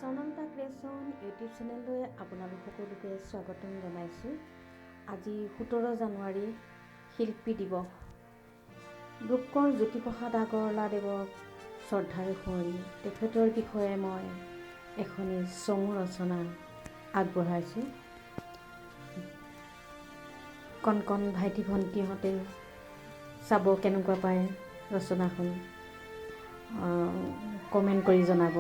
Swarnalata creation YouTube চেনেললৈ আপোনালোক সকলোকে স্বাগতম জনাইছোঁ। আজি 17 জানুৱাৰী শিল্পী দিৱস। ৰূপকোঁৱৰ জ্যোতি প্ৰসাদ আগৰৱালা দেৱক শ্ৰদ্ধাৰে সুঁৱৰি তেখেতৰ বিষয়ে মই এখনি চমু ৰচনা আগবঢ়াইছোঁ। কণ কণ ভাইটি ভণ্টিহঁতে চাব কেনেকুৱা পায় ৰচনাখন কমেণ্ট কৰি জনাব।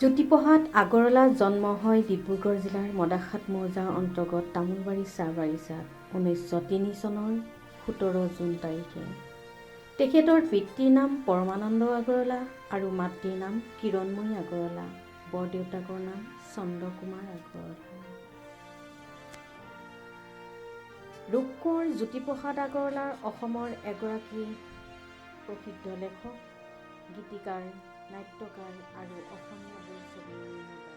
জ্যোতি প্ৰসাদ আগৰৱালাৰ জন্ম হয় ডিব্ৰুগড় জিলাৰ মদাখাট মৌজাৰ অন্তৰ্গত তামোলবাৰী চাহ বাগিচাত 1903 চনৰ 17 জুন তাৰিখে। তেখেতৰ পিতৃৰ নাম পৰমানন্দ আগৰৱালা আৰু মাতৃৰ নাম কিৰণময়ী আগৰৱালা। বৰদেউতাকৰ নাম চন্দ্ৰকুমাৰ আগৰৱালা। ৰূপকোঁৱৰ জ্যোতি প্ৰসাদ আগৰৱালা অসমৰ এগৰাকী প্ৰসিদ্ধ লেখক, গীতিকাৰ, নাট্যকাৰ আৰু অসমীয়া বোলছবি নিৰ্মাতা।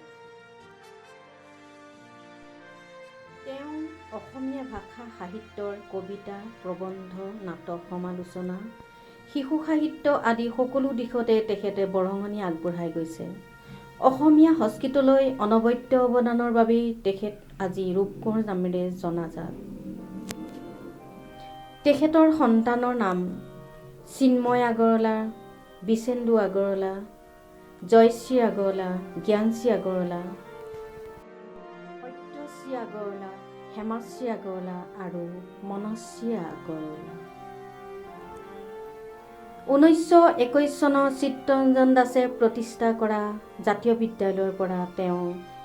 তেওঁ অসমীয়া ভাষা সাহিত্যৰ কবিতা, প্ৰবন্ধ, নাটক, সমালোচনা, শিশু সাহিত্য আদি সকলো দিশতে তেখেতে বৰঙণি আগবঢ়াই গৈছে। অসমীয়া সংস্কৃতিলৈ অনবদ্য অৱদানৰ বাবেই তেখেত আজি ৰূপকোঁৱৰ নামেৰে জনাজাত। তেখেতৰ সন্তানৰ নাম চিন্ময় আগৰৱালা, বিচেন্দু আগৰৱালা, জয়শ্ৰী আগৰৱালা, জ্ঞানশ্ৰী আগৰৱালা, সত্যশ্ৰী আগৰৱালা, হেমাশ্ৰী আগৰৱালা আৰু মনশ্ৰী আগৰৱালা। 1921 চনত চিত্তৰঞ্জন দাসে প্ৰতিষ্ঠা কৰা জাতীয় বিদ্যালয়ৰ পৰা তেওঁ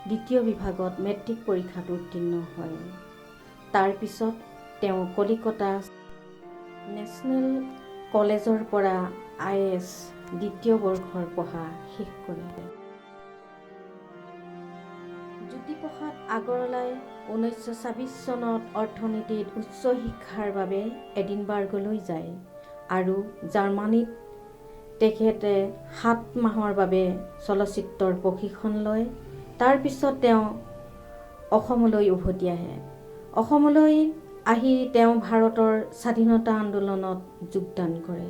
দ্বিতীয় বিভাগত মেট্ৰিক পৰীক্ষাত উত্তীৰ্ণ হয়। তাৰ পিছত তেওঁ কলিকতা নেশ্যনেল কলেজৰ পৰা IAS দ্বিতীয় বৰ্ষৰ পঢ়া শেষ কৰে। জ্যোতি প্ৰসাদ আগৰৱালাই 1926 চনত অৰ্থনীতিত উচ্চ শিক্ষাৰ বাবে এডিনবাৰ্গলৈ যায় আৰু জাৰ্মানীত তেখেতে 7 মাহৰ বাবে চলচ্চিত্ৰৰ প্ৰশিক্ষণ লয়। তাৰ পিছত তেওঁ অসমলৈ উভতি আহে। অসমলৈ আহি তেওঁ ভাৰতৰ স্বাধীনতা আন্দোলনত যোগদান কৰে।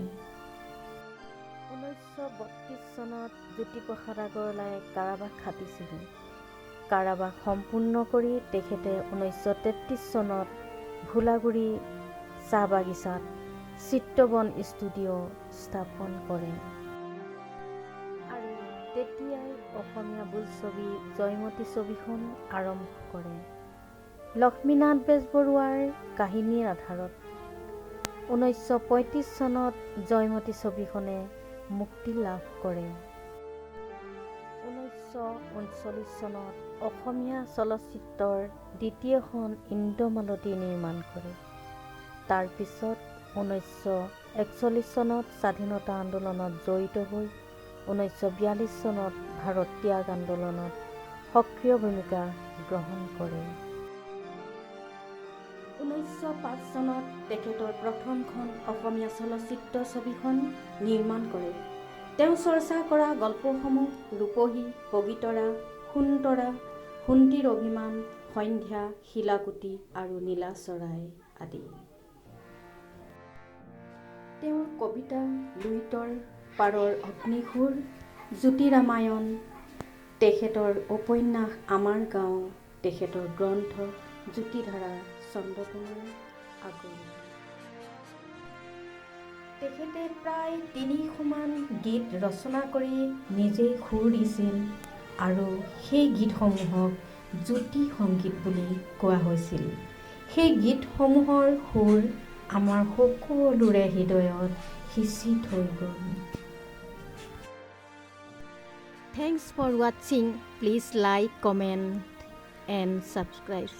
1932 চনত জ্যোতি প্ৰসাদ আগৰৱালাই কাৰাবাস খাটিছিল। কাৰাবাস সম্পূৰ্ণ কৰি তেখেতে 1933 চনত ভোলাগুৰি চাহ বাগিচাত চিত্ৰবন ষ্টুডিঅ' স্থাপন কৰে আৰু তেতিয়াই অসমীয়া বোলছবি জয়মতী ছবিখন আৰম্ভ কৰে। লক্ষ্মীনাথ বেজবৰুৱাৰ কাহিনীৰ আধাৰত 1935 চনত জয়মতী ছবিখনে মুক্তি লাভ কৰে। 1939 চনত অসমীয়া চলচ্চিত্ৰৰ দ্বিতীয়খন ইন্দ্ৰমালতী নিৰ্মাণ কৰে। তাৰ পিছত 1941 চনত স্বাধীনতা আন্দোলনত জড়িত হৈ 1942 চনত ভাৰত ত্যাগ আন্দোলনত সক্ৰিয় ভূমিকা গ্ৰহণ কৰে। 1905 চনত তেখেতৰ প্ৰথমখন অসমীয়া চলচ্চিত্ৰ ছবিখন নিৰ্মাণ কৰে। তেওঁ চৰ্চা কৰা গল্পসমূহ ৰূপহী, পবিতৰা, সোণতৰা, সোণটিৰ অভিমান, সন্ধ্যা, শিলাকুটি আৰু নীলাচৰাই আদি। তেওঁৰ কবিতা লুইতৰ পাৰৰ অগ্নিসুৰ, জ্যোতি ৰামায়ণ, তেখেতৰ উপন্যাস আমাৰ গাঁও, তেখেতৰ গ্ৰন্থ জ্যোতিধাৰা, চন্দ্ৰকুমাৰ আগৰৱালা। তেখেতে প্ৰায় 300 মান গীত ৰচনা কৰি নিজেই সুৰ দিছিল আৰু সেই গীতসমূহক জ্যোতি সংগীত বুলি কোৱা হৈছিল। সেই গীতসমূহৰ সুৰ আমাৰ সকলোৰে হৃদয়ত সিঁচি থৈ গ'ল। Thanks for watching. Please like, comment and subscribe.